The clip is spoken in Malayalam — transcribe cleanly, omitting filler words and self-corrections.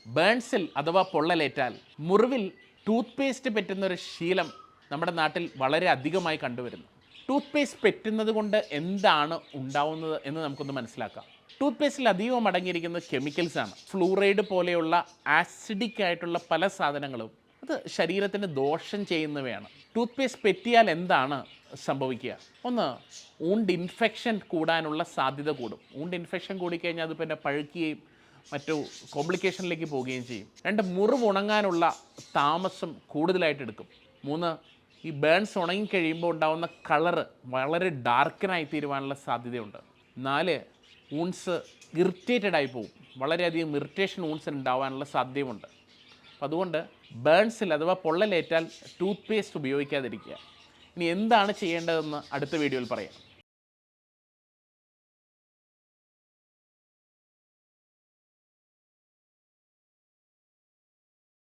ബേൺസിൽ അഥവാ പൊള്ളലേറ്റാൽ മുറിവിൽ ടൂത്ത് പേസ്റ്റ് പറ്റുന്നൊരു ശീലം നമ്മുടെ നാട്ടിൽ വളരെ അധികമായി കണ്ടുവരുന്നു. ടൂത്ത് പേസ്റ്റ് പറ്റുന്നത് കൊണ്ട് എന്താണ് ഉണ്ടാവുന്നത് എന്ന് നമുക്കൊന്ന് മനസ്സിലാക്കാം. ടൂത്ത് പേസ്റ്റിൽ അധികം അടങ്ങിയിരിക്കുന്നത് കെമിക്കൽസാണ്. ഫ്ലൂറൈഡ് പോലെയുള്ള ആസിഡിക് ആയിട്ടുള്ള പല സാധനങ്ങളും അത് ശരീരത്തിന് ദോഷം ചെയ്യുന്നവയാണ്. ടൂത്ത് പേസ്റ്റ് പറ്റിയാൽ എന്താണ് സംഭവിക്കുക? ഒന്ന്, ഊണ്ട് ഇൻഫെക്ഷൻ കൂടാനുള്ള സാധ്യത കൂടും. ഊണ്ട് ഇൻഫെക്ഷൻ കൂടിക്കഴിഞ്ഞാൽ അത് പിന്നെ പഴുക്കുകയും മറ്റു കോംപ്ലിക്കേഷനിലേക്ക് പോവുകയും ചെയ്യും. രണ്ട്, മുറിവ് ഉണങ്ങാനുള്ള താമസം കൂടുതലായിട്ട് എടുക്കും. മൂന്ന്, ഈ ബേൺസ് ഉണങ്ങിക്കഴിയുമ്പോൾ ഉണ്ടാകുന്ന കളറ് വളരെ ഡാർക്കനായി തീരുവാനുള്ള സാധ്യതയുണ്ട്. നാല്, ഊൺസ് ഇറിറ്റേറ്റഡ് ആയി പോകും. വളരെയധികം ഇറിറ്റേഷൻ ഊൺസിന് ഉണ്ടാവാനുള്ള സാധ്യതയുമുണ്ട്. അപ്പം അതുകൊണ്ട് ബേൺസിൽ അഥവാ പൊള്ളലേറ്റാൽ ടൂത്ത് പേസ്റ്റ് ഉപയോഗിക്കാതിരിക്കുക. ഇനി എന്താണ് ചെയ്യേണ്ടതെന്ന് അടുത്ത വീഡിയോയിൽ പറയാം.